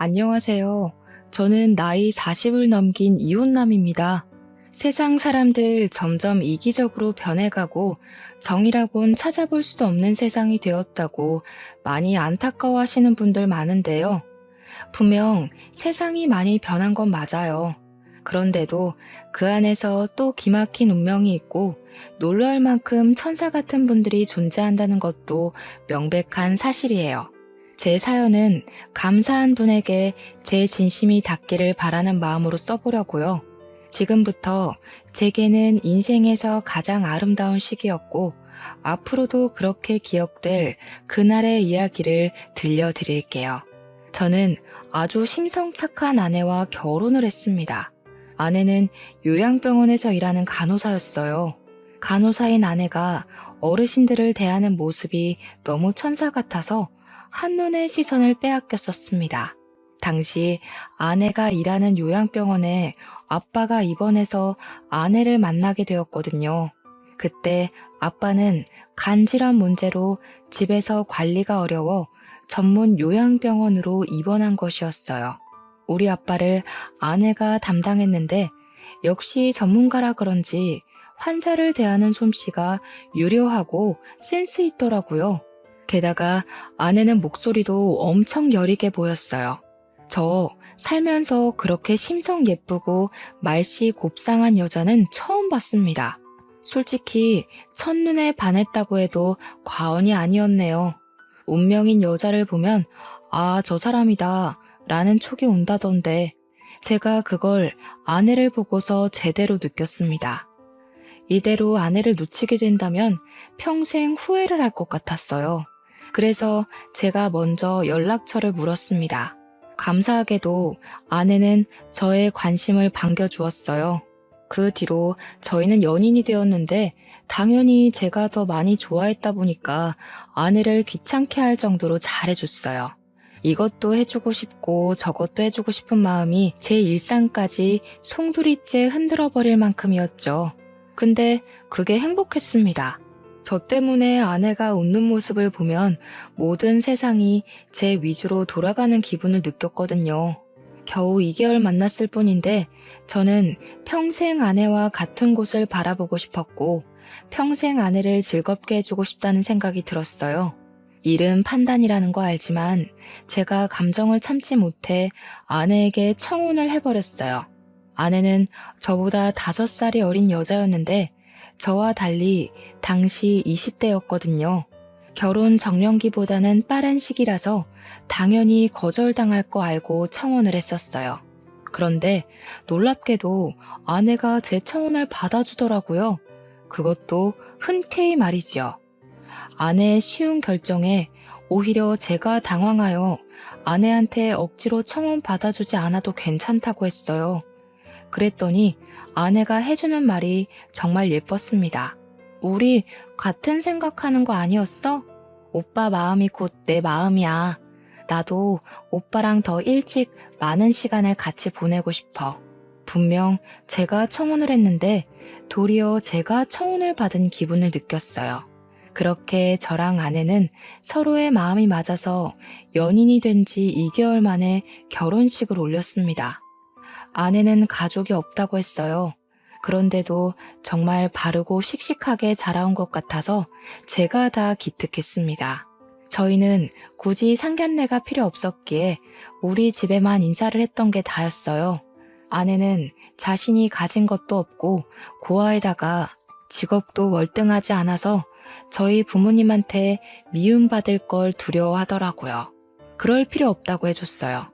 안녕하세요. 저는 나이 40을 넘긴 이혼남입니다. 세상 사람들 점점 이기적으로 변해가고 정이라곤 찾아볼 수도 없는 세상이 되었다고 많이 안타까워하시는 분들 많은데요. 분명 세상이 많이 변한 건 맞아요. 그런데도 그 안에서 또 기막힌 운명이 있고 놀랄 만큼 천사 같은 분들이 존재한다는 것도 명백한 사실이에요. 제 사연은 감사한 분에게 제 진심이 닿기를 바라는 마음으로 써보려고요. 지금부터 제게는 인생에서 가장 아름다운 시기였고 앞으로도 그렇게 기억될 그날의 이야기를 들려드릴게요. 저는 아주 심성착한 아내와 결혼을 했습니다. 아내는 요양병원에서 일하는 간호사였어요. 간호사인 아내가 어르신들을 대하는 모습이 너무 천사 같아서 한눈에 시선을 빼앗겼었습니다. 당시 아내가 일하는 요양병원에 아빠가 입원해서 아내를 만나게 되었거든요. 그때 아빠는 간질환 문제로 집에서 관리가 어려워 전문 요양병원으로 입원한 것이었어요. 우리 아빠를 아내가 담당했는데 역시 전문가라 그런지 환자를 대하는 솜씨가 유려하고 센스 있더라고요. 게다가 아내는 목소리도 엄청 여리게 보였어요. 저 살면서 그렇게 심성 예쁘고 말씨 곱상한 여자는 처음 봤습니다. 솔직히 첫눈에 반했다고 해도 과언이 아니었네요. 운명인 여자를 보면 아, 저 사람이다 라는 촉이 온다던데 제가 그걸 아내를 보고서 제대로 느꼈습니다. 이대로 아내를 놓치게 된다면 평생 후회를 할 것 같았어요. 그래서 제가 먼저 연락처를 물었습니다. 감사하게도 아내는 저의 관심을 반겨주었어요. 그 뒤로 저희는 연인이 되었는데 당연히 제가 더 많이 좋아했다 보니까 아내를 귀찮게 할 정도로 잘해줬어요. 이것도 해주고 싶고 저것도 해주고 싶은 마음이 제 일상까지 송두리째 흔들어버릴 만큼이었죠. 근데 그게 행복했습니다. 저 때문에 아내가 웃는 모습을 보면 모든 세상이 제 위주로 돌아가는 기분을 느꼈거든요. 겨우 2개월 만났을 뿐인데 저는 평생 아내와 같은 곳을 바라보고 싶었고 평생 아내를 즐겁게 해주고 싶다는 생각이 들었어요. 일은 판단이라는 거 알지만 제가 감정을 참지 못해 아내에게 청혼을 해버렸어요. 아내는 저보다 5살이 어린 여자였는데 저와 달리 당시 20대였거든요. 결혼 정년기보다는 빠른 시기라서 당연히 거절당할 거 알고 청혼을 했었어요. 그런데 놀랍게도 아내가 제 청혼을 받아주더라고요. 그것도 흔쾌히 말이죠. 아내의 쉬운 결정에 오히려 제가 당황하여 아내한테 억지로 청혼 받아주지 않아도 괜찮다고 했어요. 그랬더니 아내가 해주는 말이 정말 예뻤습니다. 우리 같은 생각하는 거 아니었어? 오빠 마음이 곧 내 마음이야. 나도 오빠랑 더 일찍 많은 시간을 같이 보내고 싶어. 분명 제가 청혼을 했는데 도리어 제가 청혼을 받은 기분을 느꼈어요. 그렇게 저랑 아내는 서로의 마음이 맞아서 연인이 된 지 2개월 만에 결혼식을 올렸습니다. 아내는 가족이 없다고 했어요. 그런데도 정말 바르고 씩씩하게 자라온 것 같아서 제가 다 기특했습니다. 저희는 굳이 상견례가 필요 없었기에 우리 집에만 인사를 했던 게 다였어요. 아내는 자신이 가진 것도 없고 고아에다가 직업도 월등하지 않아서 저희 부모님한테 미움받을 걸 두려워하더라고요. 그럴 필요 없다고 해줬어요.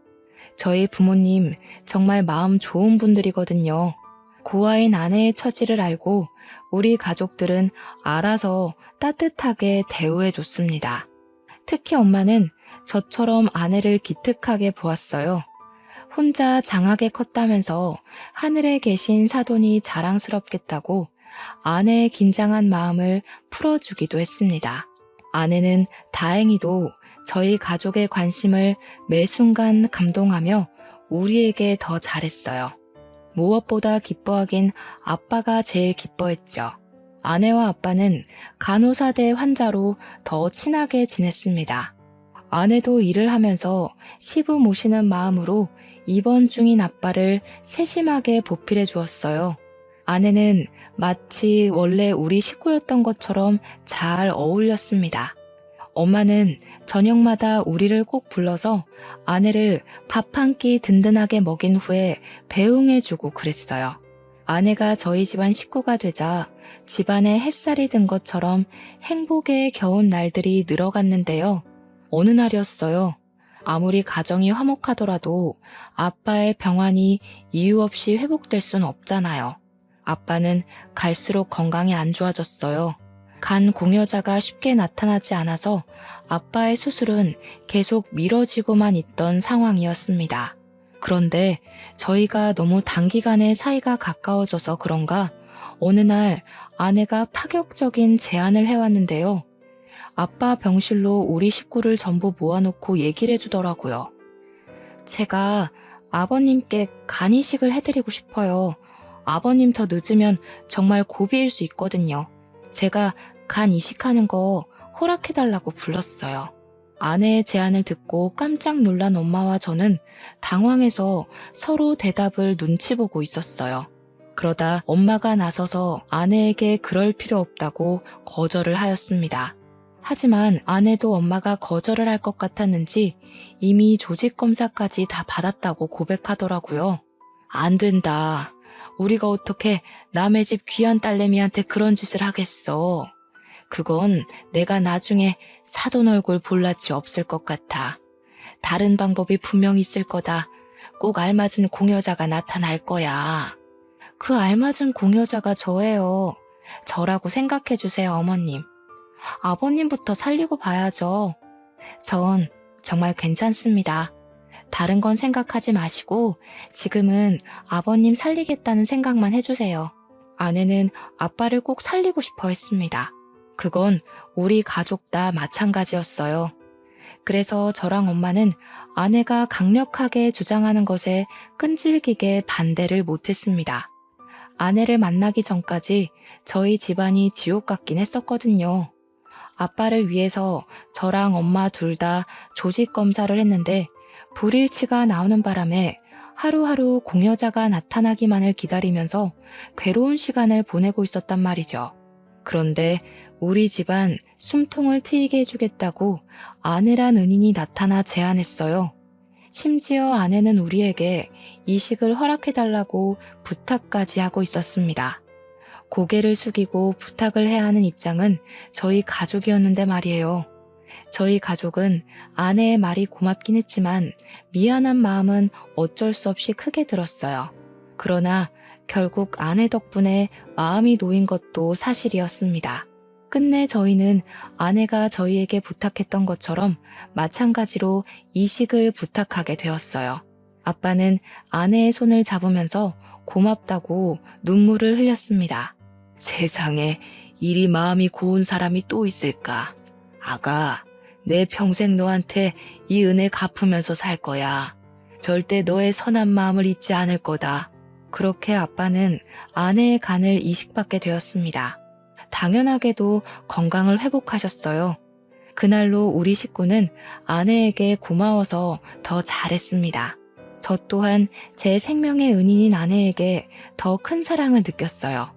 저희 부모님 정말 마음 좋은 분들이거든요. 고아인 아내의 처지를 알고 우리 가족들은 알아서 따뜻하게 대우해줬습니다. 특히 엄마는 저처럼 아내를 기특하게 보았어요. 혼자 장하게 컸다면서 하늘에 계신 사돈이 자랑스럽겠다고 아내의 긴장한 마음을 풀어주기도 했습니다. 아내는 다행히도 저희 가족의 관심을 매 순간 감동하며 우리에게 더 잘했어요. 무엇보다 기뻐하긴 아빠가 제일 기뻐했죠. 아내와 아빠는 간호사 대 환자로 더 친하게 지냈습니다. 아내도 일을 하면서 시부 모시는 마음으로 입원 중인 아빠를 세심하게 보필해 주었어요. 아내는 마치 원래 우리 식구였던 것처럼 잘 어울렸습니다. 엄마는 저녁마다 우리를 꼭 불러서 아내를 밥 한 끼 든든하게 먹인 후에 배웅해주고 그랬어요. 아내가 저희 집안 식구가 되자 집안에 햇살이 든 것처럼 행복에 겨운 날들이 늘어갔는데요. 어느 날이었어요. 아무리 가정이 화목하더라도 아빠의 병환이 이유 없이 회복될 순 없잖아요. 아빠는 갈수록 건강이 안 좋아졌어요. 간 공여자가 쉽게 나타나지 않아서 아빠의 수술은 계속 미뤄지고만 있던 상황이었습니다. 그런데 저희가 너무 단기간에 사이가 가까워져서 그런가 어느 날 아내가 파격적인 제안을 해왔는데요. 아빠 병실로 우리 식구를 전부 모아놓고 얘기를 해주더라고요. 제가 아버님께 간 이식을 해드리고 싶어요. 아버님 더 늦으면 정말 고비일 수 있거든요. 제가 간 이식하는 거 허락해달라고 불렀어요. 아내의 제안을 듣고 깜짝 놀란 엄마와 저는 당황해서 서로 대답을 눈치 보고 있었어요. 그러다 엄마가 나서서 아내에게 그럴 필요 없다고 거절을 하였습니다. 하지만 아내도 엄마가 거절을 할 것 같았는지 이미 조직검사까지 다 받았다고 고백하더라고요. 안 된다. 우리가 어떻게 남의 집 귀한 딸내미한테 그런 짓을 하겠어. 그건 내가 나중에 사돈 얼굴 볼 낯이 없을 것 같아. 다른 방법이 분명 있을 거다. 꼭 알맞은 공여자가 나타날 거야. 그 알맞은 공여자가 저예요. 저라고 생각해 주세요, 어머님. 아버님부터 살리고 봐야죠. 전 정말 괜찮습니다. 다른 건 생각하지 마시고 지금은 아버님 살리겠다는 생각만 해주세요. 아내는 아빠를 꼭 살리고 싶어 했습니다. 그건 우리 가족 다 마찬가지였어요. 그래서 저랑 엄마는 아내가 강력하게 주장하는 것에 끈질기게 반대를 못했습니다. 아내를 만나기 전까지 저희 집안이 지옥 같긴 했었거든요. 아빠를 위해서 저랑 엄마 둘 다 조직 검사를 했는데 불일치가 나오는 바람에 하루하루 공여자가 나타나기만을 기다리면서 괴로운 시간을 보내고 있었단 말이죠. 그런데 우리 집안 숨통을 트이게 해주겠다고 아내란 은인이 나타나 제안했어요. 심지어 아내는 우리에게 이식을 허락해달라고 부탁까지 하고 있었습니다. 고개를 숙이고 부탁을 해야 하는 입장은 저희 가족이었는데 말이에요. 저희 가족은 아내의 말이 고맙긴 했지만 미안한 마음은 어쩔 수 없이 크게 들었어요. 그러나 결국 아내 덕분에 마음이 놓인 것도 사실이었습니다. 끝내 저희는 아내가 저희에게 부탁했던 것처럼 마찬가지로 이식을 부탁하게 되었어요. 아빠는 아내의 손을 잡으면서 고맙다고 눈물을 흘렸습니다. 세상에 이리 마음이 고운 사람이 또 있을까? 아가, 내 평생 너한테 이 은혜 갚으면서 살 거야. 절대 너의 선한 마음을 잊지 않을 거다. 그렇게 아빠는 아내의 간을 이식받게 되었습니다. 당연하게도 건강을 회복하셨어요. 그날로 우리 식구는 아내에게 고마워서 더 잘했습니다. 저 또한 제 생명의 은인인 아내에게 더 큰 사랑을 느꼈어요.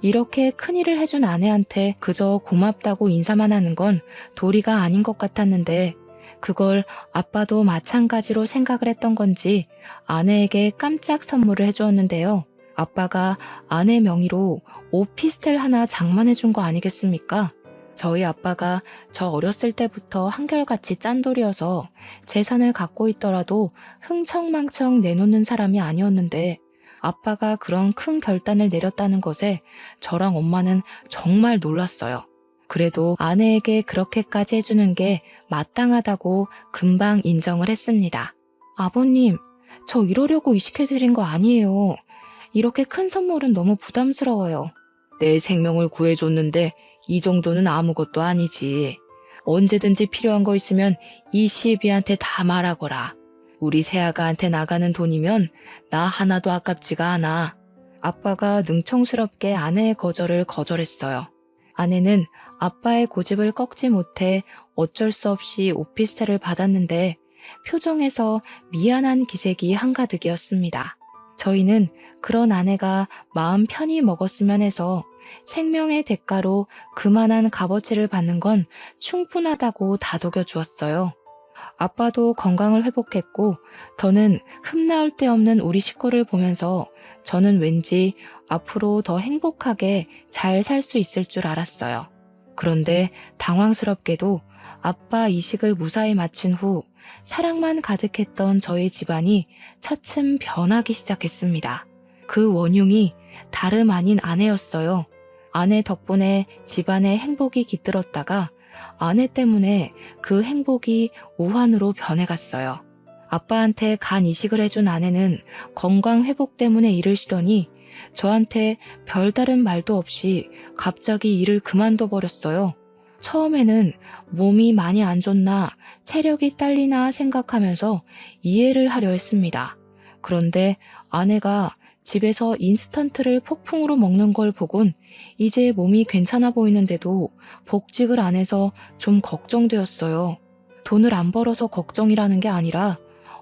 이렇게 큰일을 해준 아내한테 그저 고맙다고 인사만 하는 건 도리가 아닌 것 같았는데 그걸 아빠도 마찬가지로 생각을 했던 건지 아내에게 깜짝 선물을 해주었는데요. 아빠가 아내 명의로 오피스텔 하나 장만해 준 거 아니겠습니까? 저희 아빠가 저 어렸을 때부터 한결같이 짠돌이어서 재산을 갖고 있더라도 흥청망청 내놓는 사람이 아니었는데 아빠가 그런 큰 결단을 내렸다는 것에 저랑 엄마는 정말 놀랐어요. 그래도 아내에게 그렇게까지 해주는 게 마땅하다고 금방 인정을 했습니다. 아버님, 저 이러려고 이식해드린 거 아니에요. 이렇게 큰 선물은 너무 부담스러워요. 내 생명을 구해줬는데 이 정도는 아무것도 아니지. 언제든지 필요한 거 있으면 이 시애비한테 다 말하거라. 우리 새아가한테 나가는 돈이면 나 하나도 아깝지가 않아. 아빠가 능청스럽게 아내의 거절을 거절했어요. 아내는 아빠의 고집을 꺾지 못해 어쩔 수 없이 오피스텔을 받았는데 표정에서 미안한 기색이 한가득이었습니다. 저희는 그런 아내가 마음 편히 먹었으면 해서 생명의 대가로 그만한 값어치를 받는 건 충분하다고 다독여 주었어요. 아빠도 건강을 회복했고 더는 흠나올 데 없는 우리 식구를 보면서 저는 왠지 앞으로 더 행복하게 잘 살 수 있을 줄 알았어요. 그런데 당황스럽게도 아빠 이식을 무사히 마친 후 사랑만 가득했던 저희 집안이 차츰 변하기 시작했습니다. 그 원흉이 다름 아닌 아내였어요. 아내 덕분에 집안의 행복이 깃들었다가 아내 때문에 그 행복이 우환으로 변해갔어요. 아빠한테 간 이식을 해준 아내는 건강 회복 때문에 일을 쉬더니 저한테 별다른 말도 없이 갑자기 일을 그만둬 버렸어요. 처음에는 몸이 많이 안 좋나 체력이 딸리나 생각하면서 이해를 하려 했습니다. 그런데 아내가 집에서 인스턴트를 폭풍으로 먹는 걸 보곤 이제 몸이 괜찮아 보이는데도 복직을 안 해서 좀 걱정되었어요. 돈을 안 벌어서 걱정이라는 게 아니라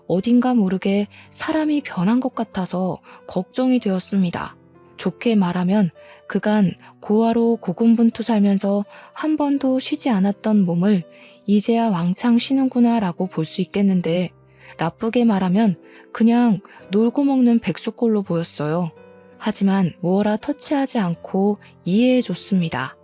어딘가 모르게 사람이 변한 것 같아서 걱정이 되었습니다. 좋게 말하면 그간 고아로 고군분투 살면서 한 번도 쉬지 않았던 몸을 이제야 왕창 쉬는구나 라고 볼 수 있겠는데 나쁘게 말하면 그냥 놀고 먹는 백수꼴로 보였어요. 하지만 무어라 터치하지 않고 이해해줬습니다.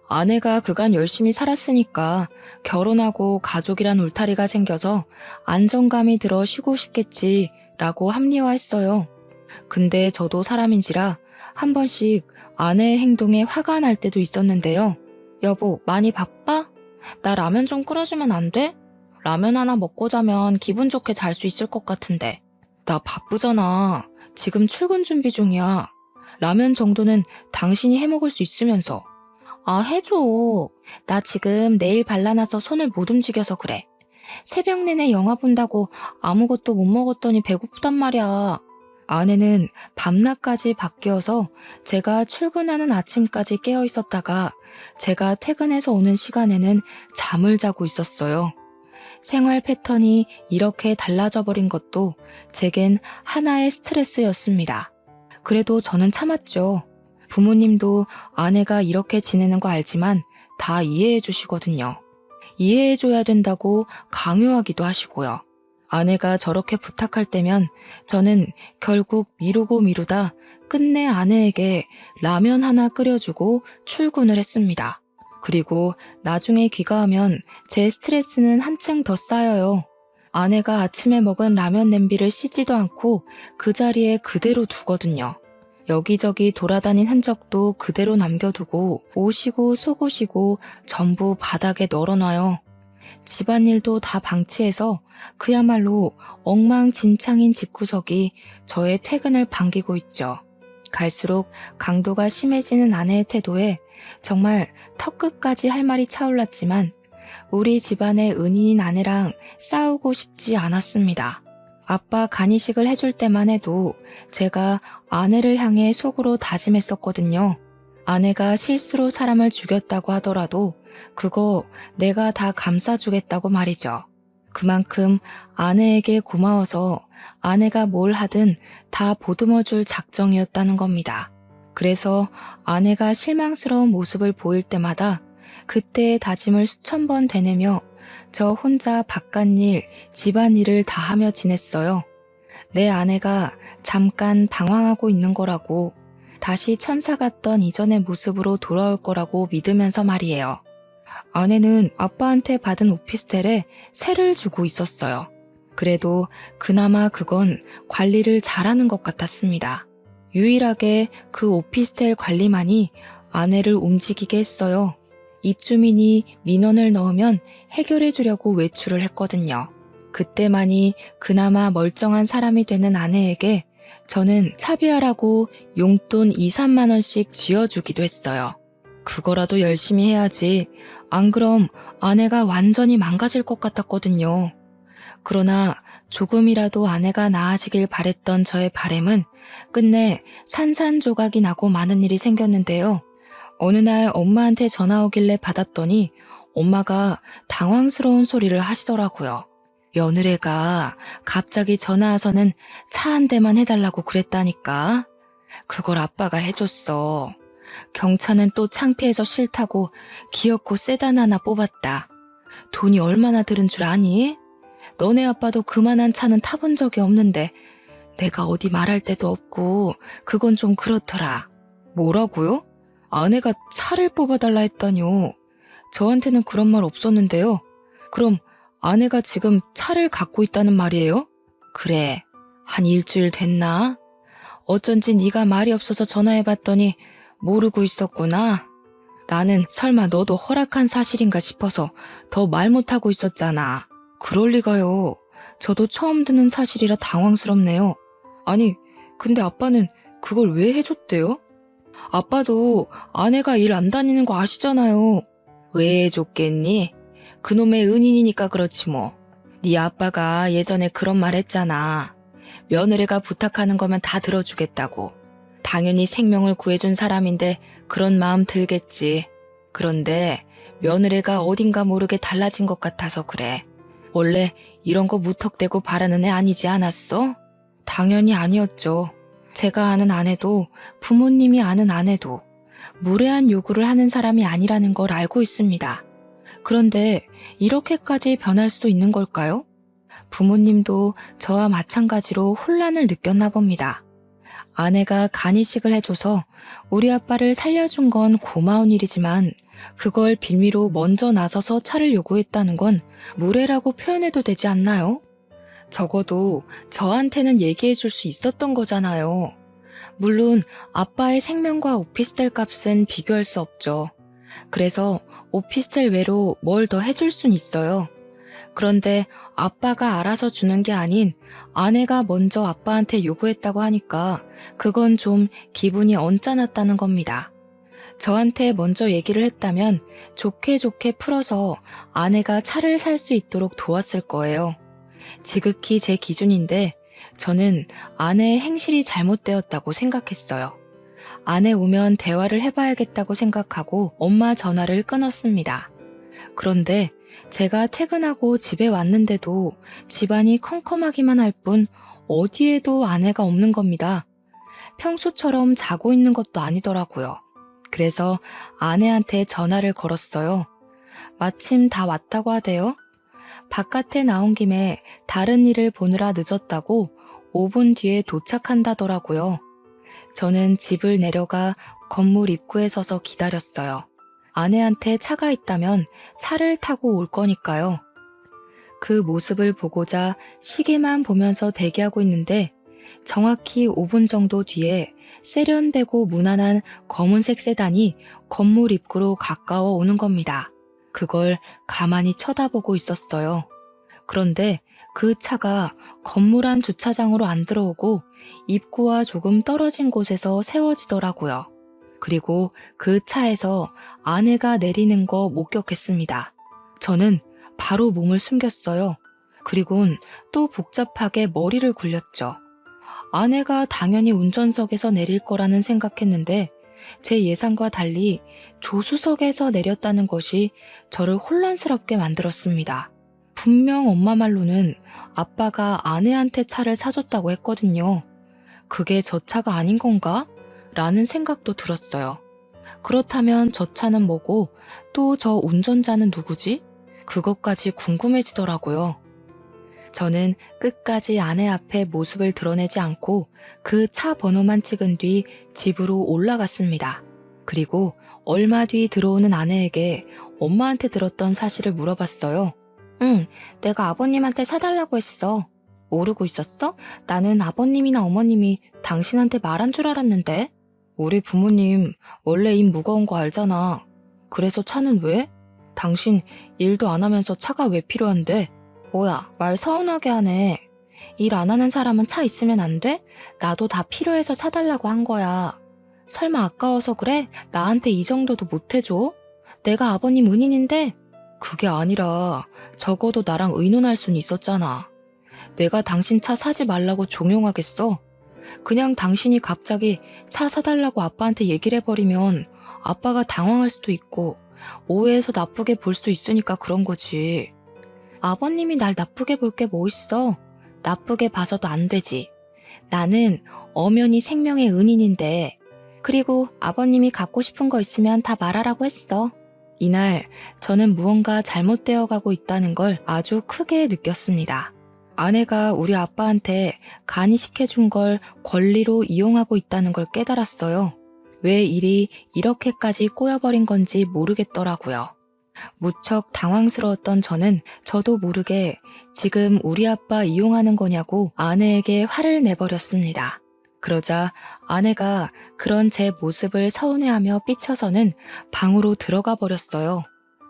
아내가 그간 열심히 살았으니까 결혼하고 가족이란 울타리가 생겨서 안정감이 들어 쉬고 싶겠지 라고 합리화했어요. 근데 저도 사람인지라 한 번씩 아내의 행동에 화가 날 때도 있었는데요. 여보, 많이 바빠? 나 라면 좀 끓여주면 안 돼? 라면 하나 먹고 자면 기분 좋게 잘 수 있을 것 같은데. 나 바쁘잖아. 지금 출근 준비 중이야. 라면 정도는 당신이 해먹을 수 있으면서. 아, 해줘. 나 지금 네일 발라놔서 손을 못 움직여서 그래. 새벽 내내 영화 본다고 아무것도 못 먹었더니 배고프단 말이야. 아내는 밤낮까지 바뀌어서 제가 출근하는 아침까지 깨어 있었다가 제가 퇴근해서 오는 시간에는 잠을 자고 있었어요. 생활 패턴이 이렇게 달라져 버린 것도 제겐 하나의 스트레스였습니다. 그래도 저는 참았죠. 부모님도 아내가 이렇게 지내는 거 알지만 다 이해해 주시거든요. 이해해 줘야 된다고 강요하기도 하시고요. 아내가 저렇게 부탁할 때면 저는 결국 미루고 미루다 끝내 아내에게 라면 하나 끓여주고 출근을 했습니다. 그리고 나중에 귀가하면 제 스트레스는 한층 더 쌓여요. 아내가 아침에 먹은 라면 냄비를 씻지도 않고 그 자리에 그대로 두거든요. 여기저기 돌아다닌 흔적도 그대로 남겨두고 옷이고 속옷이고 전부 바닥에 널어놔요. 집안일도 다 방치해서 그야말로 엉망진창인 집구석이 저의 퇴근을 반기고 있죠. 갈수록 강도가 심해지는 아내의 태도에 정말 턱끝까지 할 말이 차올랐지만 우리 집안의 은인인 아내랑 싸우고 싶지 않았습니다. 아빠 간이식을 해줄 때만 해도 제가 아내를 향해 속으로 다짐했었거든요. 아내가 실수로 사람을 죽였다고 하더라도 그거 내가 다 감싸주겠다고 말이죠. 그만큼 아내에게 고마워서 아내가 뭘 하든 다 보듬어줄 작정이었다는 겁니다. 그래서 아내가 실망스러운 모습을 보일 때마다 그때의 다짐을 수천 번 되뇌며 저 혼자 바깥일, 집안일을 다 하며 지냈어요. 내 아내가 잠깐 방황하고 있는 거라고, 다시 천사 같던 이전의 모습으로 돌아올 거라고 믿으면서 말이에요. 아내는 아빠한테 받은 오피스텔에 세를 주고 있었어요. 그래도 그나마 그건 관리를 잘하는 것 같았습니다. 유일하게 그 오피스텔 관리만이 아내를 움직이게 했어요. 입주민이 민원을 넣으면 해결해 주려고 외출을 했거든요. 그때만이 그나마 멀쩡한 사람이 되는 아내에게 저는 차비하라고 용돈 2, 3만 원씩 쥐어주기도 했어요. 그거라도 열심히 해야지. 안 그럼 아내가 완전히 망가질 것 같았거든요. 그러나 조금이라도 아내가 나아지길 바랬던 저의 바람은 끝내 산산조각이 나고 많은 일이 생겼는데요. 어느 날 엄마한테 전화 오길래 받았더니 엄마가 당황스러운 소리를 하시더라고요. 며느리가 갑자기 전화 와서는 차 한 대만 해달라고 그랬다니까. 그걸 아빠가 해줬어. 경차는 또 창피해서 싫다고 귀엽고 세단 하나 뽑았다. 돈이 얼마나 들은 줄 아니? 너네 아빠도 그만한 차는 타본 적이 없는데 내가 어디 말할 데도 없고 그건 좀 그렇더라. 뭐라고요? 아내가 차를 뽑아달라 했다뇨. 저한테는 그런 말 없었는데요. 그럼 아내가 지금 차를 갖고 있다는 말이에요? 그래, 한 일주일 됐나? 어쩐지 네가 말이 없어서 전화해봤더니 모르고 있었구나. 나는 설마 너도 허락한 사실인가 싶어서 더 말 못하고 있었잖아. 그럴 리가요. 저도 처음 듣는 사실이라 당황스럽네요. 아니, 근데 아빠는 그걸 왜 해줬대요? 아빠도 아내가 일 안 다니는 거 아시잖아요. 왜 해줬겠니? 그놈의 은인이니까 그렇지 뭐. 네 아빠가 예전에 그런 말 했잖아. 며느리가 부탁하는 거면 다 들어주겠다고. 당연히 생명을 구해준 사람인데 그런 마음 들겠지. 그런데 며느리가 어딘가 모르게 달라진 것 같아서 그래. 원래 이런 거 무턱대고 바라는 애 아니지 않았어? 당연히 아니었죠. 제가 아는 아내도 부모님이 아는 아내도 무례한 요구를 하는 사람이 아니라는 걸 알고 있습니다. 그런데 이렇게까지 변할 수도 있는 걸까요? 부모님도 저와 마찬가지로 혼란을 느꼈나 봅니다. 아내가 간이식을 해줘서 우리 아빠를 살려준 건 고마운 일이지만 그걸 빌미로 먼저 나서서 차를 요구했다는 건 무례라고 표현해도 되지 않나요? 적어도 저한테는 얘기해 줄 수 있었던 거잖아요. 물론 아빠의 생명과 오피스텔 값은 비교할 수 없죠. 그래서 오피스텔 외로 뭘 더 해줄 순 있어요. 그런데 아빠가 알아서 주는 게 아닌 아내가 먼저 아빠한테 요구했다고 하니까 그건 좀 기분이 언짢았다는 겁니다. 저한테 먼저 얘기를 했다면 좋게 좋게 풀어서 아내가 차를 살 수 있도록 도왔을 거예요. 지극히 제 기준인데 저는 아내의 행실이 잘못되었다고 생각했어요. 아내 오면 대화를 해봐야겠다고 생각하고 엄마 전화를 끊었습니다. 그런데 제가 퇴근하고 집에 왔는데도 집안이 컴컴하기만 할 뿐 어디에도 아내가 없는 겁니다. 평소처럼 자고 있는 것도 아니더라고요. 그래서 아내한테 전화를 걸었어요. 마침 다 왔다고 하대요. 바깥에 나온 김에 다른 일을 보느라 늦었다고 5분 뒤에 도착한다더라고요. 저는 집을 내려가 건물 입구에 서서 기다렸어요. 아내한테 차가 있다면 차를 타고 올 거니까요. 그 모습을 보고자 시계만 보면서 대기하고 있는데 정확히 5분 정도 뒤에 세련되고 무난한 검은색 세단이 건물 입구로 가까워 오는 겁니다. 그걸 가만히 쳐다보고 있었어요. 그런데 그 차가 건물 안 주차장으로 안 들어오고 입구와 조금 떨어진 곳에서 세워지더라고요. 그리고 그 차에서 아내가 내리는 거 목격했습니다. 저는 바로 몸을 숨겼어요. 그리곤 또 복잡하게 머리를 굴렸죠. 아내가 당연히 운전석에서 내릴 거라는 생각했는데 제 예상과 달리 조수석에서 내렸다는 것이 저를 혼란스럽게 만들었습니다. 분명 엄마 말로는 아빠가 아내한테 차를 사줬다고 했거든요. 그게 저 차가 아닌 건가? 라는 생각도 들었어요. 그렇다면 저 차는 뭐고 또 저 운전자는 누구지? 그것까지 궁금해지더라고요. 저는 끝까지 아내 앞에 모습을 드러내지 않고 그 차 번호만 찍은 뒤 집으로 올라갔습니다. 그리고 얼마 뒤 들어오는 아내에게 엄마한테 들었던 사실을 물어봤어요. 응, 내가 아버님한테 사달라고 했어. 모르고 있었어? 나는 아버님이나 어머님이 당신한테 말한 줄 알았는데. 우리 부모님 원래 입 무거운 거 알잖아. 그래서 차는 왜? 당신 일도 안 하면서 차가 왜 필요한데? 뭐야, 말 서운하게 하네. 일 안 하는 사람은 차 있으면 안 돼? 나도 다 필요해서 차 달라고 한 거야. 설마 아까워서 그래? 나한테 이 정도도 못 해줘? 내가 아버님 은인인데? 그게 아니라 적어도 나랑 의논할 순 있었잖아. 내가 당신 차 사지 말라고 종용하겠어? 그냥 당신이 갑자기 차 사달라고 아빠한테 얘기를 해버리면 아빠가 당황할 수도 있고 오해해서 나쁘게 볼 수 있으니까 그런 거지. 아버님이 날 나쁘게 볼 게 뭐 있어? 나쁘게 봐서도 안 되지. 나는 엄연히 생명의 은인인데. 그리고 아버님이 갖고 싶은 거 있으면 다 말하라고 했어. 이날 저는 무언가 잘못되어 가고 있다는 걸 아주 크게 느꼈습니다. 아내가 우리 아빠한테 간이식해준 걸 권리로 이용하고 있다는 걸 깨달았어요. 왜 일이 이렇게까지 꼬여버린 건지 모르겠더라고요. 무척 당황스러웠던 저는 저도 모르게 지금 우리 아빠 이용하는 거냐고 아내에게 화를 내버렸습니다. 그러자 아내가 그런 제 모습을 서운해하며 삐쳐서는 방으로 들어가 버렸어요.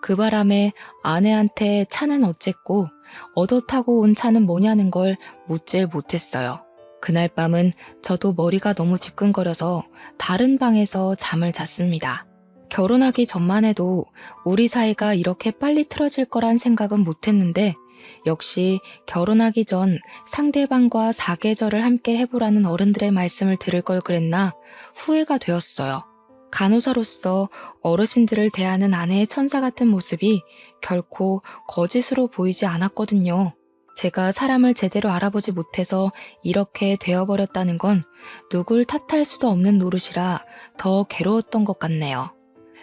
그 바람에 아내한테 차는 어쨌고 얻어 타고 온 차는 뭐냐는 걸 묻질 못했어요. 그날 밤은 저도 머리가 너무 지끈거려서 다른 방에서 잠을 잤습니다. 결혼하기 전만 해도 우리 사이가 이렇게 빨리 틀어질 거란 생각은 못했는데 역시 결혼하기 전 상대방과 사계절을 함께 해보라는 어른들의 말씀을 들을 걸 그랬나 후회가 되었어요. 간호사로서 어르신들을 대하는 아내의 천사 같은 모습이 결코 거짓으로 보이지 않았거든요. 제가 사람을 제대로 알아보지 못해서 이렇게 되어버렸다는 건 누굴 탓할 수도 없는 노릇이라 더 괴로웠던 것 같네요.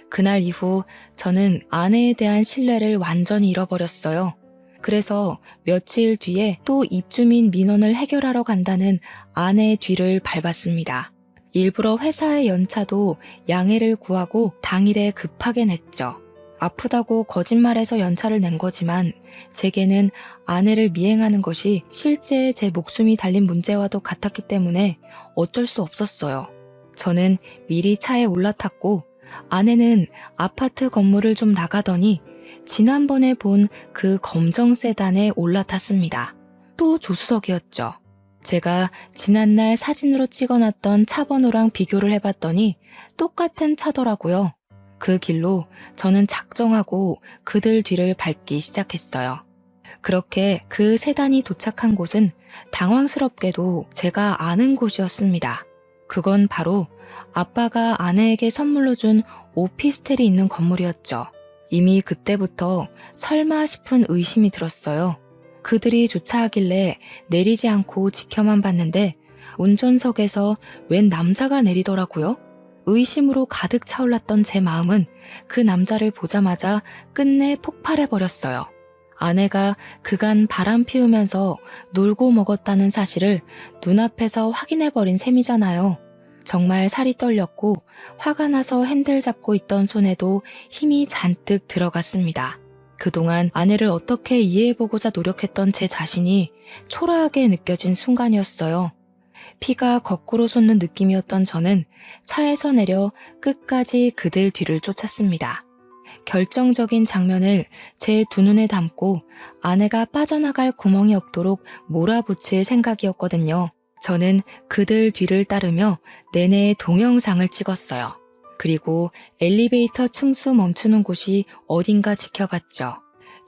그날 이후 저는 아내에 대한 신뢰를 완전히 잃어버렸어요. 그래서 며칠 뒤에 또 입주민 민원을 해결하러 간다는 아내의 뒤를 밟았습니다. 일부러 회사의 연차도 양해를 구하고 당일에 급하게 냈죠. 아프다고 거짓말해서 연차를 낸 거지만 제게는 아내를 미행하는 것이 실제 제 목숨이 달린 문제와도 같았기 때문에 어쩔 수 없었어요. 저는 미리 차에 올라탔고 아내는 아파트 건물을 좀 나가더니 지난번에 본 그 검정 세단에 올라탔습니다. 또 조수석이었죠. 제가 지난날 사진으로 찍어놨던 차 번호랑 비교를 해봤더니 똑같은 차더라고요. 그 길로 저는 작정하고 그들 뒤를 밟기 시작했어요. 그렇게 그 세단이 도착한 곳은 당황스럽게도 제가 아는 곳이었습니다. 그건 바로 아빠가 아내에게 선물로 준 오피스텔이 있는 건물이었죠. 이미 그때부터 설마 싶은 의심이 들었어요. 그들이 주차하길래 내리지 않고 지켜만 봤는데 운전석에서 웬 남자가 내리더라고요. 의심으로 가득 차올랐던 제 마음은 그 남자를 보자마자 끝내 폭발해버렸어요. 아내가 그간 바람 피우면서 놀고 먹었다는 사실을 눈앞에서 확인해버린 셈이잖아요. 정말 살이 떨렸고 화가 나서 핸들 잡고 있던 손에도 힘이 잔뜩 들어갔습니다. 그동안 아내를 어떻게 이해해보고자 노력했던 제 자신이 초라하게 느껴진 순간이었어요. 피가 거꾸로 솟는 느낌이었던 저는 차에서 내려 끝까지 그들 뒤를 쫓았습니다. 결정적인 장면을 제 두 눈에 담고 아내가 빠져나갈 구멍이 없도록 몰아붙일 생각이었거든요. 저는 그들 뒤를 따르며 내내 동영상을 찍었어요. 그리고 엘리베이터 층수 멈추는 곳이 어딘가 지켜봤죠.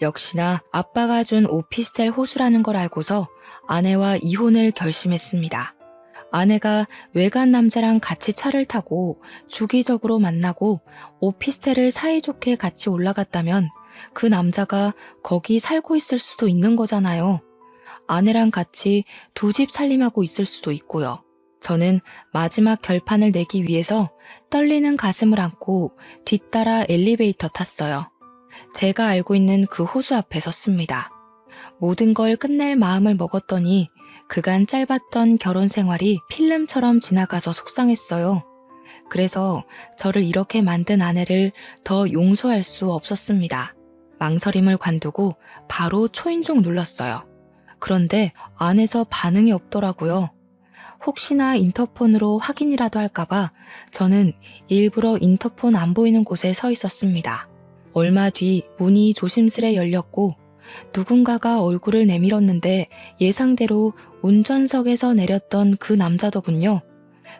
역시나 아빠가 준 오피스텔 호수라는 걸 알고서 아내와 이혼을 결심했습니다. 아내가 외간 남자랑 같이 차를 타고 주기적으로 만나고 오피스텔을 사이좋게 같이 올라갔다면 그 남자가 거기 살고 있을 수도 있는 거잖아요. 아내랑 같이 두 집 살림하고 있을 수도 있고요. 저는 마지막 결판을 내기 위해서 떨리는 가슴을 안고 뒤따라 엘리베이터 탔어요. 제가 알고 있는 그 호수 앞에 섰습니다. 모든 걸 끝낼 마음을 먹었더니 그간 짧았던 결혼 생활이 필름처럼 지나가서 속상했어요. 그래서 저를 이렇게 만든 아내를 더 용서할 수 없었습니다. 망설임을 관두고 바로 초인종 눌렀어요. 그런데 안에서 반응이 없더라고요. 혹시나 인터폰으로 확인이라도 할까봐 저는 일부러 인터폰 안 보이는 곳에 서 있었습니다. 얼마 뒤 문이 조심스레 열렸고 누군가가 얼굴을 내밀었는데 예상대로 운전석에서 내렸던 그 남자더군요.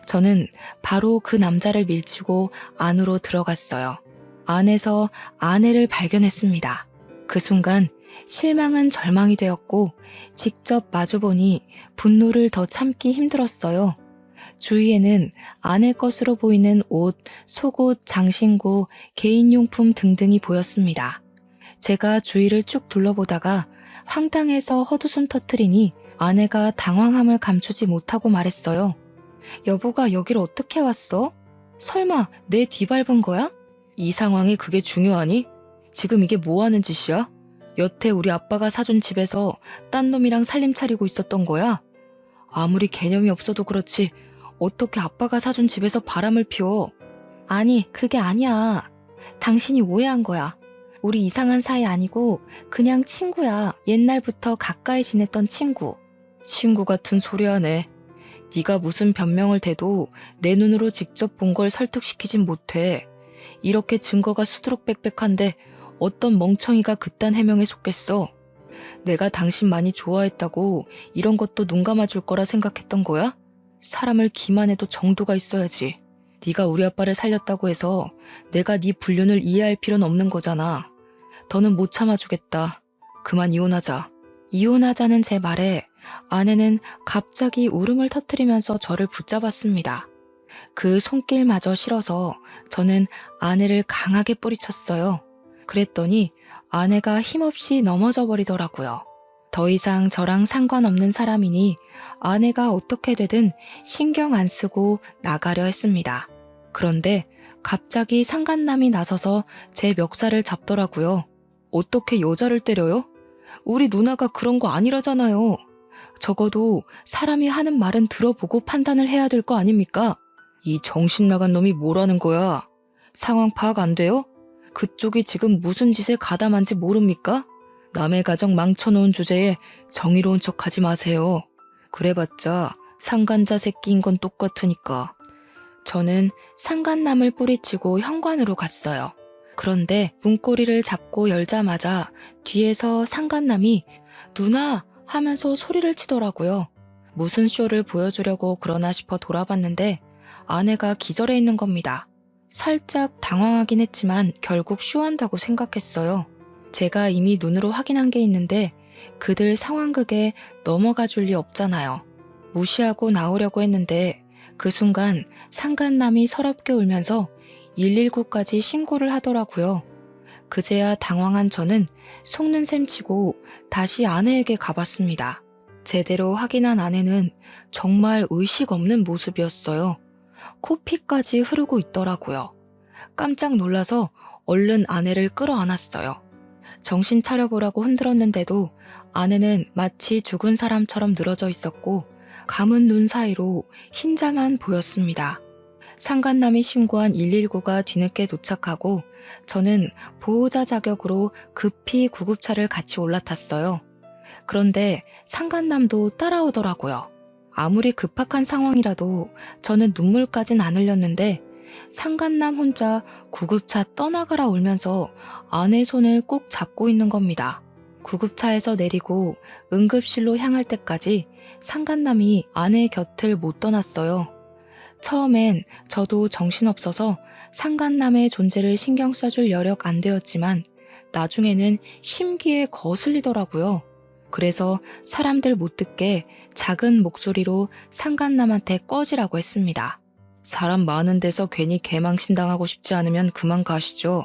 저는 바로 그 남자를 밀치고 안으로 들어갔어요. 안에서 아내를 발견했습니다. 그 순간 실망은 절망이 되었고 직접 마주보니 분노를 더 참기 힘들었어요. 주위에는 아내 것으로 보이는 옷, 속옷, 장신구, 개인용품 등등이 보였습니다. 제가 주위를 쭉 둘러보다가 황당해서 헛웃음 터뜨리니 아내가 당황함을 감추지 못하고 말했어요. 여보가 여기를 어떻게 왔어? 설마 내 뒤밟은 거야? 이 상황에 그게 중요하니? 지금 이게 뭐 하는 짓이야? 여태 우리 아빠가 사준 집에서 딴 놈이랑 살림 차리고 있었던 거야? 아무리 개념이 없어도 그렇지 어떻게 아빠가 사준 집에서 바람을 피워? 아니, 그게 아니야. 당신이 오해한 거야. 우리 이상한 사이 아니고 그냥 친구야. 옛날부터 가까이 지냈던 친구. 친구 같은 소리 하네. 네가 무슨 변명을 대도 내 눈으로 직접 본 걸 설득시키진 못해. 이렇게 증거가 수두룩빽빽한데 어떤 멍청이가 그딴 해명에 속겠어. 내가 당신 많이 좋아했다고 이런 것도 눈 감아줄 거라 생각했던 거야? 사람을 기만해도 정도가 있어야지. 네가 우리 아빠를 살렸다고 해서 내가 네 불륜을 이해할 필요는 없는 거잖아. 더는 못 참아주겠다. 그만 이혼하자. 이혼하자는 제 말에 아내는 갑자기 울음을 터뜨리면서 저를 붙잡았습니다. 그 손길마저 싫어서 저는 아내를 강하게 뿌리쳤어요. 그랬더니 아내가 힘없이 넘어져 버리더라고요. 더 이상 저랑 상관없는 사람이니 아내가 어떻게 되든 신경 안 쓰고 나가려 했습니다. 그런데 갑자기 상간남이 나서서 제 멱살을 잡더라고요. 어떻게 여자를 때려요? 우리 누나가 그런 거 아니라잖아요. 적어도 사람이 하는 말은 들어보고 판단을 해야 될 거 아닙니까? 이 정신 나간 놈이 뭐라는 거야? 상황 파악 안 돼요? 그쪽이 지금 무슨 짓에 가담한지 모릅니까? 남의 가정 망쳐놓은 주제에 정의로운 척하지 마세요. 그래봤자 상간자 새끼인 건 똑같으니까. 저는 상간남을 뿌리치고 현관으로 갔어요. 그런데 문고리를 잡고 열자마자 뒤에서 상간남이 누나 하면서 소리를 치더라고요. 무슨 쇼를 보여주려고 그러나 싶어 돌아봤는데 아내가 기절해 있는 겁니다. 살짝 당황하긴 했지만 결국 쇼한다고 생각했어요. 제가 이미 눈으로 확인한 게 있는데 그들 상황극에 넘어가 줄 리 없잖아요. 무시하고 나오려고 했는데 그 순간 상간남이 서럽게 울면서 119까지 신고를 하더라고요. 그제야 당황한 저는 속는 셈 치고 다시 아내에게 가봤습니다. 제대로 확인한 아내는 정말 의식 없는 모습이었어요. 코피까지 흐르고 있더라고요. 깜짝 놀라서 얼른 아내를 끌어안았어요. 정신 차려보라고 흔들었는데도 아내는 마치 죽은 사람처럼 늘어져 있었고 감은 눈 사이로 흰자만 보였습니다. 상간남이 신고한 119가 뒤늦게 도착하고 저는 보호자 자격으로 급히 구급차를 같이 올라탔어요. 그런데 상간남도 따라오더라고요. 아무리 급박한 상황이라도 저는 눈물까진 안 흘렸는데 상간남 혼자 구급차 떠나가라 울면서 아내 손을 꼭 잡고 있는 겁니다. 구급차에서 내리고 응급실로 향할 때까지 상간남이 아내 곁을 못 떠났어요. 처음엔 저도 정신없어서 상간남의 존재를 신경 써줄 여력 안 되었지만 나중에는 심기에 거슬리더라고요. 그래서 사람들 못 듣게 작은 목소리로 상간남한테 꺼지라고 했습니다. 사람 많은 데서 괜히 개망신당하고 싶지 않으면 그만 가시죠.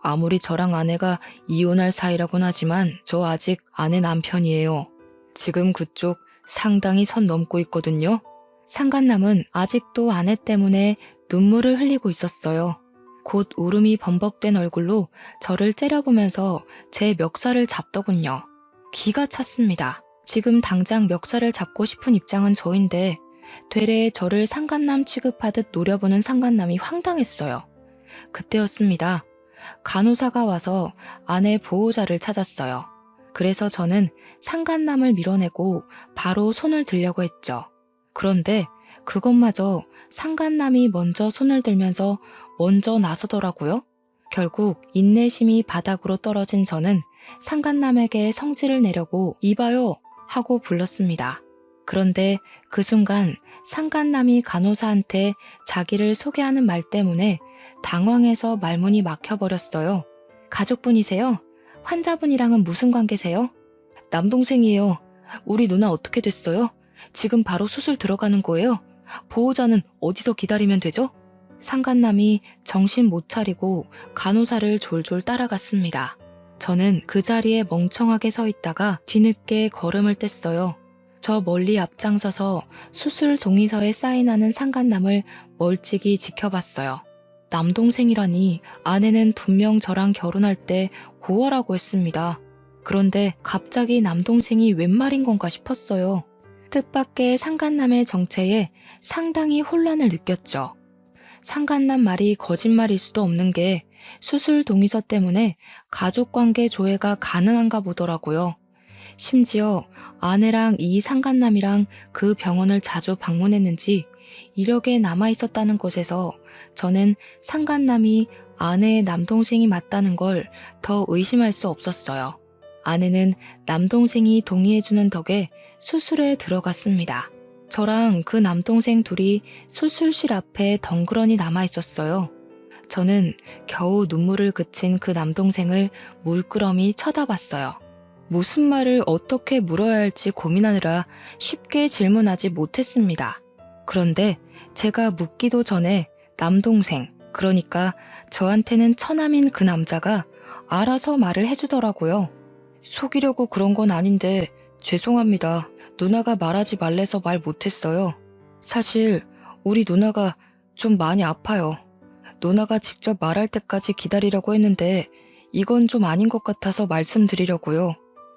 아무리 저랑 아내가 이혼할 사이라곤 하지만 저 아직 아내 남편이에요. 지금 그쪽 상당히 선 넘고 있거든요. 상간남은 아직도 아내 때문에 눈물을 흘리고 있었어요. 곧 울음이 범벅된 얼굴로 저를 째려보면서 제 멱살을 잡더군요. 기가 찼습니다. 지금 당장 멱살을 잡고 싶은 입장은 저인데 되레 저를 상간남 취급하듯 노려보는 상간남이 황당했어요. 그때였습니다. 간호사가 와서 아내 보호자를 찾았어요. 그래서 저는 상간남을 밀어내고 바로 손을 들려고 했죠. 그런데 그것마저 상간남이 먼저 손을 들면서 먼저 나서더라고요. 결국 인내심이 바닥으로 떨어진 저는 상간남에게 성질을 내려고 이봐요 하고 불렀습니다. 그런데 그 순간 상간남이 간호사한테 자기를 소개하는 말 때문에 당황해서 말문이 막혀버렸어요. 가족분이세요? 환자분이랑은 무슨 관계세요? 남동생이에요. 우리 누나 어떻게 됐어요? 지금 바로 수술 들어가는 거예요? 보호자는 어디서 기다리면 되죠? 상간남이 정신 못 차리고 간호사를 졸졸 따라갔습니다. 저는 그 자리에 멍청하게 서 있다가 뒤늦게 걸음을 뗐어요. 저 멀리 앞장서서 수술 동의서에 사인하는 상간남을 멀찍이 지켜봤어요. 남동생이라니 아내는 분명 저랑 결혼할 때 고아라고 했습니다. 그런데 갑자기 남동생이 웬 말인 건가 싶었어요. 뜻밖의 상간남의 정체에 상당히 혼란을 느꼈죠. 상간남 말이 거짓말일 수도 없는 게 수술 동의서 때문에 가족관계 조회가 가능한가 보더라고요. 심지어 아내랑 이 상간남이랑 그 병원을 자주 방문했는지 이력에 남아있었다는 것에서 저는 상간남이 아내의 남동생이 맞다는 걸 더 의심할 수 없었어요. 아내는 남동생이 동의해주는 덕에 수술에 들어갔습니다. 저랑 그 남동생 둘이 수술실 앞에 덩그러니 남아있었어요. 저는 겨우 눈물을 그친 그 남동생을 물끄러미 쳐다봤어요. 무슨 말을 어떻게 물어야 할지 고민하느라 쉽게 질문하지 못했습니다. 그런데 제가 묻기도 전에 남동생, 그러니까 저한테는 처남인 그 남자가 알아서 말을 해주더라고요. 속이려고 그런 건 아닌데 죄송합니다. 누나가 말하지 말래서 말 못했어요. 사실 우리 누나가 좀 많이 아파요. 누나가 직접 말할 때까지 기다리려고 했는데 이건 좀 아닌 것 같아서 말씀드리려고요.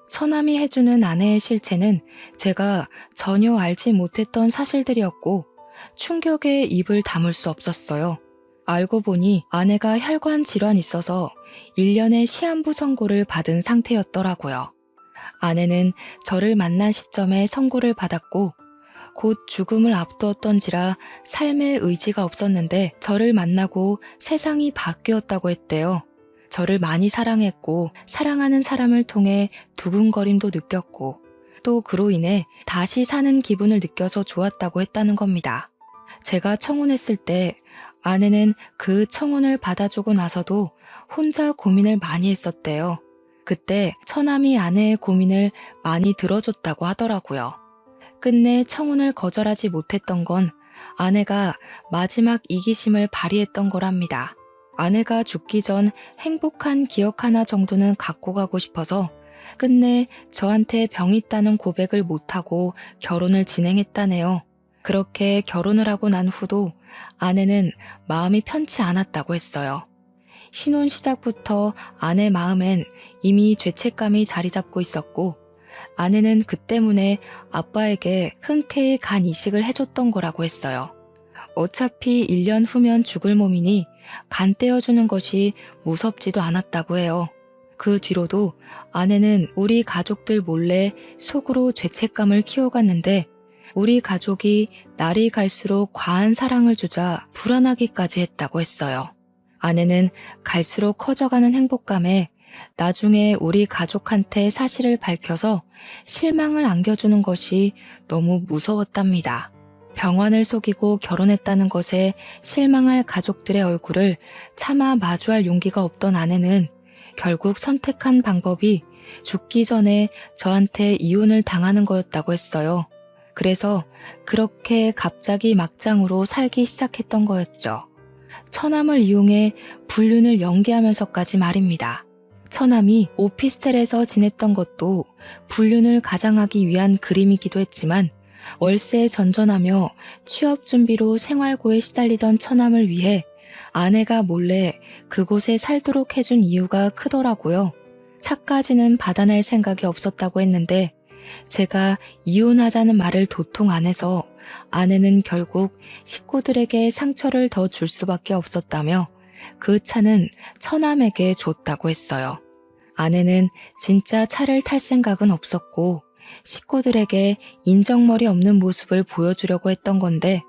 처남이 해주는 아내의 실체는 제가 전혀 알지 못했던 사실들이었고 충격에 입을 다물 수 없었어요. 알고 보니 아내가 혈관 질환이 있어서 1년의 시한부 선고를 받은 상태였더라고요. 아내는 저를 만난 시점에 선고를 받았고 곧 죽음을 앞두었던지라 삶의 의지가 없었는데 저를 만나고 세상이 바뀌었다고 했대요. 저를 많이 사랑했고 사랑하는 사람을 통해 두근거림도 느꼈고 또 그로 인해 다시 사는 기분을 느껴서 좋았다고 했다는 겁니다. 제가 청혼했을 때 아내는 그 청혼을 받아주고 나서도 혼자 고민을 많이 했었대요. 그때 처남이 아내의 고민을 많이 들어줬다고 하더라고요. 끝내 청혼을 거절하지 못했던 건 아내가 마지막 이기심을 발휘했던 거랍니다. 아내가 죽기 전 행복한 기억 하나 정도는 갖고 가고 싶어서 끝내 저한테 병이 있다는 고백을 못하고 결혼을 진행했다네요. 그렇게 결혼을 하고 난 후도 아내는 마음이 편치 않았다고 했어요. 신혼 시작부터 아내 마음엔 이미 죄책감이 자리 잡고 있었고 아내는 그 때문에 아빠에게 흔쾌히 간 이식을 해줬던 거라고 했어요. 어차피 1년 후면 죽을 몸이니 간 떼어주는 것이 무섭지도 않았다고 해요. 그 뒤로도 아내는 우리 가족들 몰래 속으로 죄책감을 키워갔는데 우리 가족이 날이 갈수록 과한 사랑을 주자 불안하기까지 했다고 했어요. 아내는 갈수록 커져가는 행복감에 나중에 우리 가족한테 사실을 밝혀서 실망을 안겨주는 것이 너무 무서웠답니다. 병환을 속이고 결혼했다는 것에 실망할 가족들의 얼굴을 차마 마주할 용기가 없던 아내는 결국 선택한 방법이 죽기 전에 저한테 이혼을 당하는 거였다고 했어요. 그래서 그렇게 갑자기 막장으로 살기 시작했던 거였죠. 처남을 이용해 불륜을 연기하면서까지 말입니다. 처남이 오피스텔에서 지냈던 것도 불륜을 가장하기 위한 그림이기도 했지만 월세에 전전하며 취업 준비로 생활고에 시달리던 처남을 위해 아내가 몰래 그곳에 살도록 해준 이유가 크더라고요. 차까지는 받아낼 생각이 없었다고 했는데 제가 이혼하자는 말을 도통 안 해서 아내는 결국 식구들에게 상처를 더 줄 수밖에 없었다며 그 차는 처남에게 줬다고 했어요. 아내는 진짜 차를 탈 생각은 없었고 식구들에게 인정머리 없는 모습을 보여주려고 했던 건데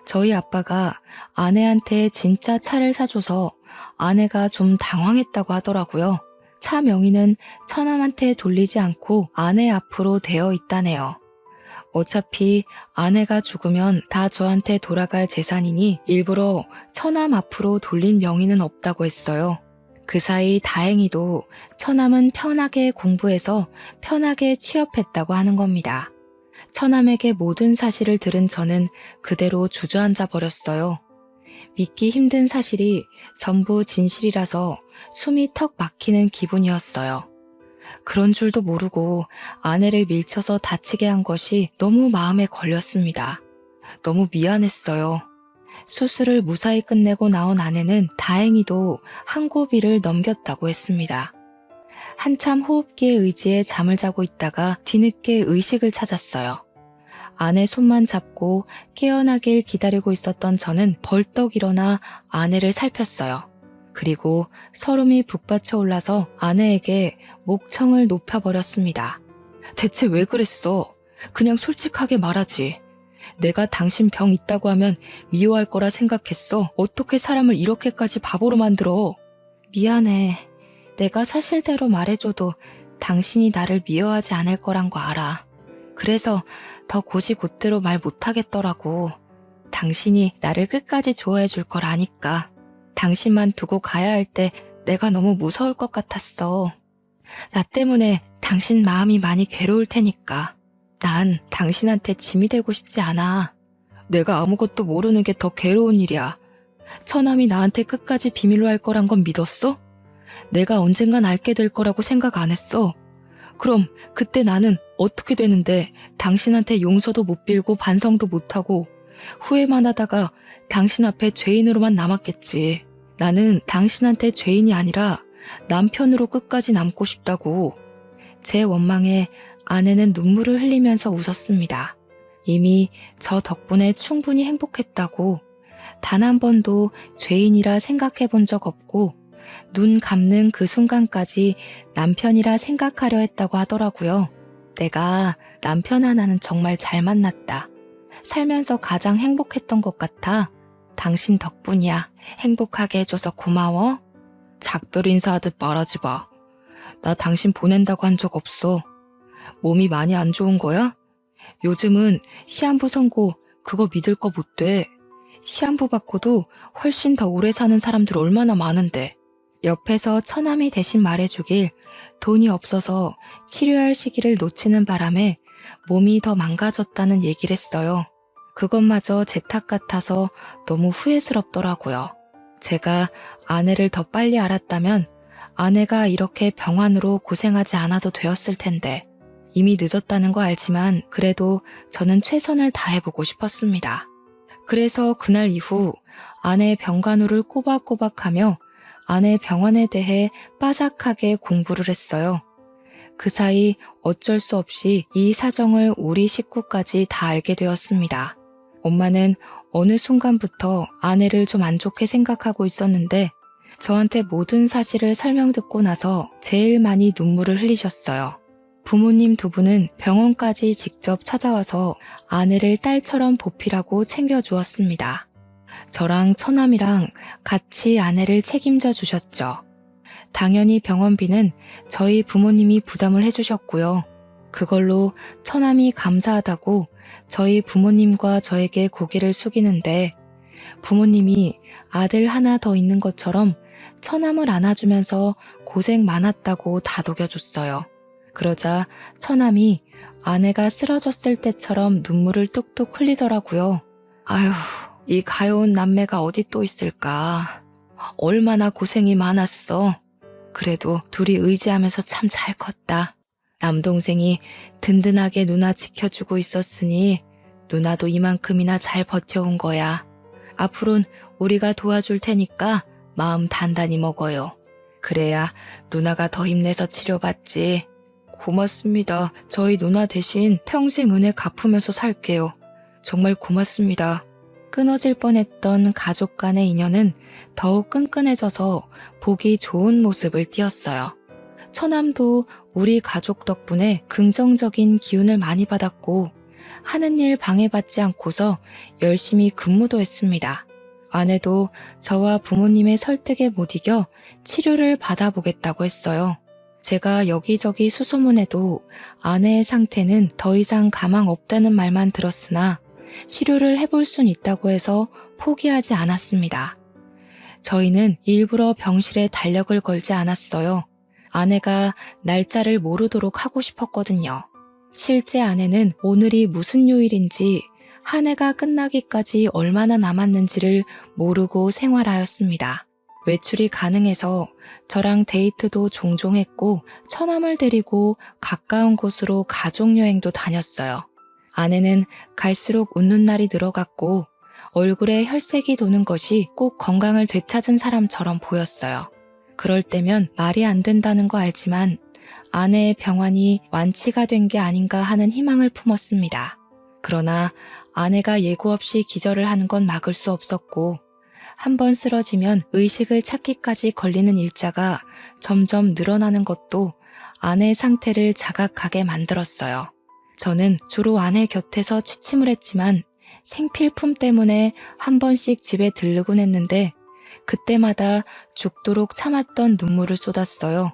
저희 아빠가 아내한테 진짜 차를 사줘서 아내가 좀 당황했다고 하더라고요. 차 명의는 처남한테 돌리지 않고 아내 앞으로 되어 있다네요. 어차피 아내가 죽으면 다 저한테 돌아갈 재산이니 일부러 처남 앞으로 돌린 명의는 없다고 했어요. 그 사이 다행히도 처남은 편하게 공부해서 편하게 취업했다고 하는 겁니다. 처남에게 모든 사실을 들은 저는 그대로 주저앉아 버렸어요. 믿기 힘든 사실이 전부 진실이라서 숨이 턱 막히는 기분이었어요. 그런 줄도 모르고 아내를 밀쳐서 다치게 한 것이 너무 마음에 걸렸습니다. 너무 미안했어요. 수술을 무사히 끝내고 나온 아내는 다행히도 한 고비를 넘겼다고 했습니다. 한참 호흡기에 의지해 잠을 자고 있다가 뒤늦게 의식을 찾았어요. 아내 손만 잡고 깨어나길 기다리고 있었던 저는 벌떡 일어나 아내를 살폈어요. 그리고 서름이 북받쳐 올라서 아내에게 목청을 높여버렸습니다. 대체 왜 그랬어? 그냥 솔직하게 말하지. 내가 당신 병 있다고 하면 미워할 거라 생각했어. 어떻게 사람을 이렇게까지 바보로 만들어? 미안해. 내가 사실대로 말해줘도 당신이 나를 미워하지 않을 거란 거 알아. 그래서 더 곧이곧대로 말 못하겠더라고. 당신이 나를 끝까지 좋아해 줄 걸 아니까. 당신만 두고 가야 할 때 내가 너무 무서울 것 같았어. 나 때문에 당신 마음이 많이 괴로울 테니까. 난 당신한테 짐이 되고 싶지 않아. 내가 아무것도 모르는 게 더 괴로운 일이야. 처남이 나한테 끝까지 비밀로 할 거란 건 믿었어? 내가 언젠간 알게 될 거라고 생각 안 했어. 그럼 그때 나는 어떻게 되는데 당신한테 용서도 못 빌고 반성도 못하고 후회만 하다가 당신 앞에 죄인으로만 남았겠지. 나는 당신한테 죄인이 아니라 남편으로 끝까지 남고 싶다고. 제 원망에 아내는 눈물을 흘리면서 웃었습니다. 이미 저 덕분에 충분히 행복했다고, 단 한 번도 죄인이라 생각해 본 적 없고 눈 감는 그 순간까지 남편이라 생각하려 했다고 하더라고요. 내가 남편 하나는 정말 잘 만났다. 살면서 가장 행복했던 것 같아. 당신 덕분이야. 행복하게 해줘서 고마워. 작별 인사하듯 말하지 마. 나 당신 보낸다고 한 적 없어. 몸이 많이 안 좋은 거야? 요즘은 시한부 선고 그거 믿을 거 못 돼. 시한부 받고도 훨씬 더 오래 사는 사람들 얼마나 많은데. 옆에서 처남이 대신 말해주길 돈이 없어서 치료할 시기를 놓치는 바람에 몸이 더 망가졌다는 얘기를 했어요. 그것마저 제 탓 같아서 너무 후회스럽더라고요. 제가 아내를 더 빨리 알았다면 아내가 이렇게 병환으로 고생하지 않아도 되었을 텐데, 이미 늦었다는 거 알지만 그래도 저는 최선을 다해보고 싶었습니다. 그래서 그날 이후 아내의 병간호를 꼬박꼬박하며 아내의 병환에 대해 빠삭하게 공부를 했어요. 그 사이 어쩔 수 없이 이 사정을 우리 식구까지 다 알게 되었습니다. 엄마는 어느 순간부터 아내를 좀 안 좋게 생각하고 있었는데 저한테 모든 사실을 설명 듣고 나서 제일 많이 눈물을 흘리셨어요. 부모님 두 분은 병원까지 직접 찾아와서 아내를 딸처럼 보필하고 챙겨주었습니다. 저랑 처남이랑 같이 아내를 책임져 주셨죠. 당연히 병원비는 저희 부모님이 부담을 해주셨고요. 그걸로 처남이 감사하다고 저희 부모님과 저에게 고개를 숙이는데, 부모님이 아들 하나 더 있는 것처럼 처남을 안아주면서 고생 많았다고 다독여줬어요. 그러자 처남이 아내가 쓰러졌을 때처럼 눈물을 뚝뚝 흘리더라고요. 아휴, 이 가여운 남매가 어디 또 있을까. 얼마나 고생이 많았어. 그래도 둘이 의지하면서 참 잘 컸다. 남동생이 든든하게 누나 지켜주고 있었으니 누나도 이만큼이나 잘 버텨온 거야. 앞으론 우리가 도와줄 테니까 마음 단단히 먹어요. 그래야 누나가 더 힘내서 치료받지. 고맙습니다. 저희 누나 대신 평생 은혜 갚으면서 살게요. 정말 고맙습니다. 끊어질 뻔했던 가족 간의 인연은 더욱 끈끈해져서 보기 좋은 모습을 띄었어요. 처남도 우리 가족 덕분에 긍정적인 기운을 많이 받았고 하는 일 방해받지 않고서 열심히 근무도 했습니다. 아내도 저와 부모님의 설득에 못 이겨 치료를 받아보겠다고 했어요. 제가 여기저기 수소문해도 아내의 상태는 더 이상 가망 없다는 말만 들었으나 치료를 해볼 순 있다고 해서 포기하지 않았습니다. 저희는 일부러 병실에 달력을 걸지 않았어요. 아내가 날짜를 모르도록 하고 싶었거든요. 실제 아내는 오늘이 무슨 요일인지, 한 해가 끝나기까지 얼마나 남았는지를 모르고 생활하였습니다. 외출이 가능해서 저랑 데이트도 종종 했고 처남을 데리고 가까운 곳으로 가족여행도 다녔어요. 아내는 갈수록 웃는 날이 늘어갔고 얼굴에 혈색이 도는 것이 꼭 건강을 되찾은 사람처럼 보였어요. 그럴 때면 말이 안 된다는 거 알지만 아내의 병환이 완치가 된 게 아닌가 하는 희망을 품었습니다. 그러나 아내가 예고 없이 기절을 하는 건 막을 수 없었고 한번 쓰러지면 의식을 찾기까지 걸리는 일자가 점점 늘어나는 것도 아내의 상태를 자각하게 만들었어요. 저는 주로 아내 곁에서 취침을 했지만 생필품 때문에 한 번씩 집에 들르곤 했는데 그때마다 죽도록 참았던 눈물을 쏟았어요.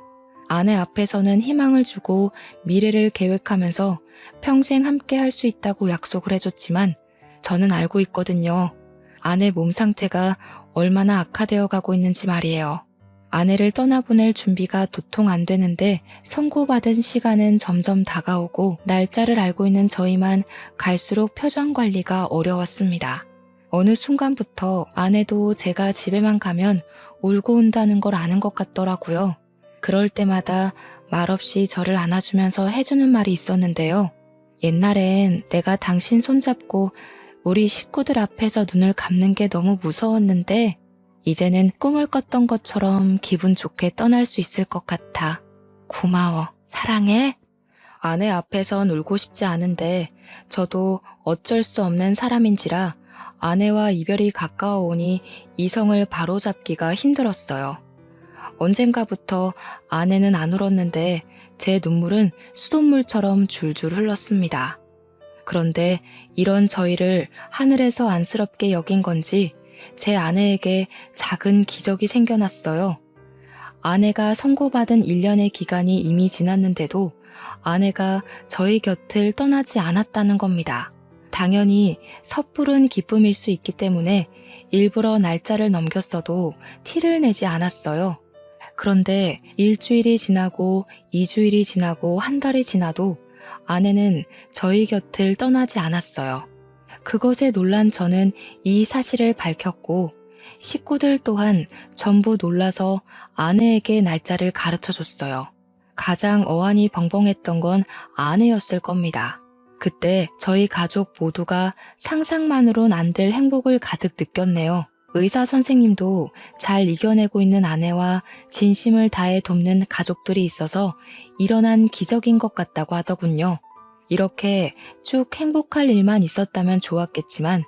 아내 앞에서는 희망을 주고 미래를 계획하면서 평생 함께 할 수 있다고 약속을 해줬지만 저는 알고 있거든요. 아내 몸 상태가 얼마나 악화되어 가고 있는지 말이에요. 아내를 떠나보낼 준비가 도통 안 되는데 선고받은 시간은 점점 다가오고 날짜를 알고 있는 저희만 갈수록 표정 관리가 어려웠습니다. 어느 순간부터 아내도 제가 집에만 가면 울고 온다는 걸 아는 것 같더라고요. 그럴 때마다 말없이 저를 안아주면서 해주는 말이 있었는데요. 옛날엔 내가 당신 손잡고 우리 식구들 앞에서 눈을 감는 게 너무 무서웠는데 이제는 꿈을 꿨던 것처럼 기분 좋게 떠날 수 있을 것 같아. 고마워. 사랑해. 아내 앞에선 울고 싶지 않은데 저도 어쩔 수 없는 사람인지라 아내와 이별이 가까워오니 이성을 바로잡기가 힘들었어요. 언젠가부터 아내는 안 울었는데 제 눈물은 수돗물처럼 줄줄 흘렀습니다. 그런데 이런 저희를 하늘에서 안쓰럽게 여긴 건지 제 아내에게 작은 기적이 생겨났어요. 아내가 선고받은 1년의 기간이 이미 지났는데도 아내가 저희 곁을 떠나지 않았다는 겁니다. 당연히 섣부른 기쁨일 수 있기 때문에 일부러 날짜를 넘겼어도 티를 내지 않았어요. 그런데 일주일이 지나고 2주일이 지나고 한 달이 지나도 아내는 저희 곁을 떠나지 않았어요. 그것에 놀란 저는 이 사실을 밝혔고 식구들 또한 전부 놀라서 아내에게 날짜를 가르쳐줬어요. 가장 어안이 벙벙했던 건 아내였을 겁니다. 그때 저희 가족 모두가 상상만으론 안 될 행복을 가득 느꼈네요. 의사 선생님도 잘 이겨내고 있는 아내와 진심을 다해 돕는 가족들이 있어서 일어난 기적인 것 같다고 하더군요. 이렇게 쭉 행복할 일만 있었다면 좋았겠지만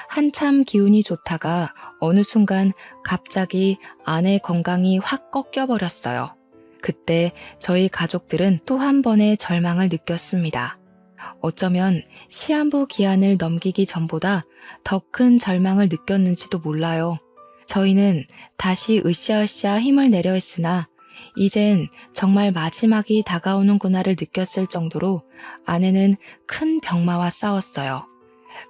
한참 기운이 좋다가 어느 순간 갑자기 아내 건강이 확 꺾여버렸어요. 그때 저희 가족들은 또 한 번의 절망을 느꼈습니다. 어쩌면 시한부 기한을 넘기기 전보다 더 큰 절망을 느꼈는지도 몰라요. 저희는 다시 으쌰으쌰 힘을 내려 했으나 이젠 정말 마지막이 다가오는구나를 느꼈을 정도로 아내는 큰 병마와 싸웠어요.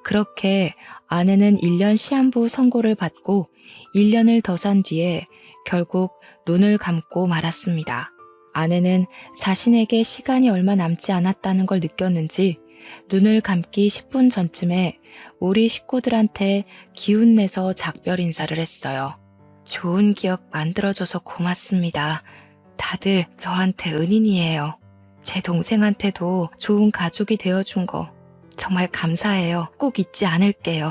그렇게 아내는 1년 시한부 선고를 받고 1년을 더 산 뒤에 결국 눈을 감고 말았습니다. 아내는 자신에게 시간이 얼마 남지 않았다는 걸 느꼈는지 눈을 감기 10분 전쯤에 우리 식구들한테 기운내서 작별 인사를 했어요. 좋은 기억 만들어줘서 고맙습니다. 다들 저한테 은인이에요. 제 동생한테도 좋은 가족이 되어준 거 정말 감사해요. 꼭 잊지 않을게요.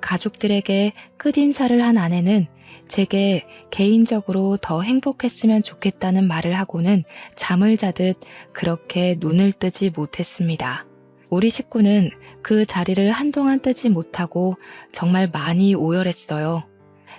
가족들에게 끝인사를 한 아내는 제게 개인적으로 더 행복했으면 좋겠다는 말을 하고는 잠을 자듯 그렇게 눈을 뜨지 못했습니다. 우리 식구는 그 자리를 한동안 뜨지 못하고 정말 많이 오열했어요.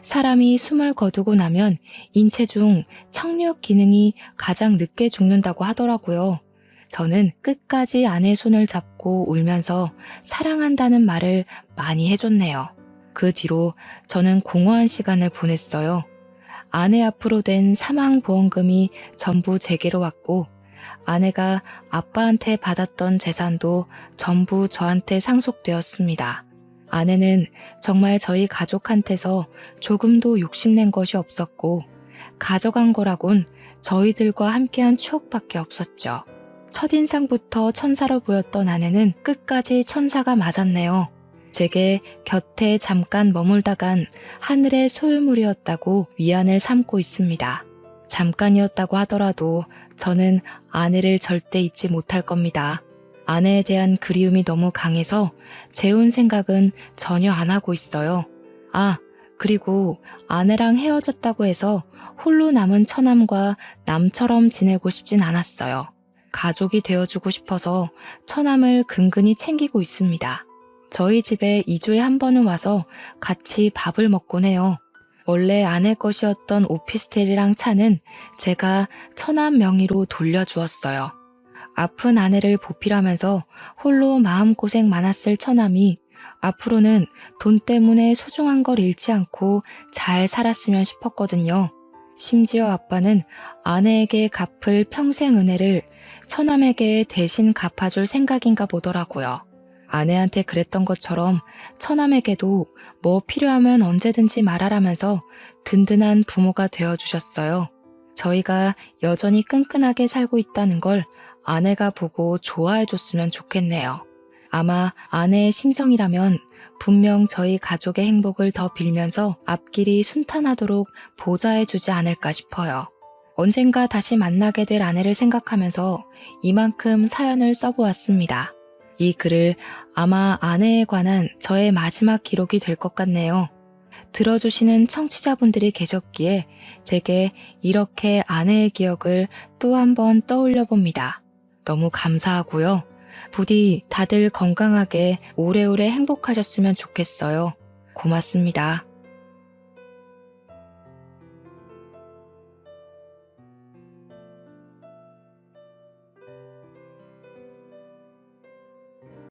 사람이 숨을 거두고 나면 인체 중 청력 기능이 가장 늦게 죽는다고 하더라고요. 저는 끝까지 아내의 손을 잡고 울면서 사랑한다는 말을 많이 해줬네요. 그 뒤로 저는 공허한 시간을 보냈어요. 아내 앞으로 된 사망보험금이 전부 제게로 왔고 아내가 아빠한테 받았던 재산도 전부 저한테 상속되었습니다. 아내는 정말 저희 가족한테서 조금도 욕심낸 것이 없었고 가져간 거라곤 저희들과 함께한 추억밖에 없었죠. 첫인상부터 천사로 보였던 아내는 끝까지 천사가 맞았네요. 제게 곁에 잠깐 머물다간 하늘의 소유물이었다고 위안을 삼고 있습니다. 잠깐이었다고 하더라도 저는 아내를 절대 잊지 못할 겁니다. 아내에 대한 그리움이 너무 강해서 재혼 생각은 전혀 안 하고 있어요. 그리고 아내랑 헤어졌다고 해서 홀로 남은 처남과 남처럼 지내고 싶진 않았어요. 가족이 되어주고 싶어서 처남을 근근히 챙기고 있습니다. 저희 집에 2주에 한 번은 와서 같이 밥을 먹곤 해요. 원래 아내 것이었던 오피스텔이랑 차는 제가 처남 명의로 돌려주었어요. 아픈 아내를 보필하면서 홀로 마음고생 많았을 처남이 앞으로는 돈 때문에 소중한 걸 잃지 않고 잘 살았으면 싶었거든요. 심지어 아빠는 아내에게 갚을 평생 은혜를 처남에게 대신 갚아줄 생각인가 보더라고요. 아내한테 그랬던 것처럼 처남에게도 뭐 필요하면 언제든지 말하라면서 든든한 부모가 되어주셨어요. 저희가 여전히 끈끈하게 살고 있다는 걸 아내가 보고 좋아해줬으면 좋겠네요. 아마 아내의 심성이라면 분명 저희 가족의 행복을 더 빌면서 앞길이 순탄하도록 보좌해주지 않을까 싶어요. 언젠가 다시 만나게 될 아내를 생각하면서 이만큼 사연을 써보았습니다. 이 글을 아마 아내에 관한 저의 마지막 기록이 될 것 같네요. 들어주시는 청취자분들이 계셨기에 제게 이렇게 아내의 기억을 또 한 번 떠올려 봅니다. 너무 감사하고요. 부디 다들 건강하게 오래오래 행복하셨으면 좋겠어요. 고맙습니다.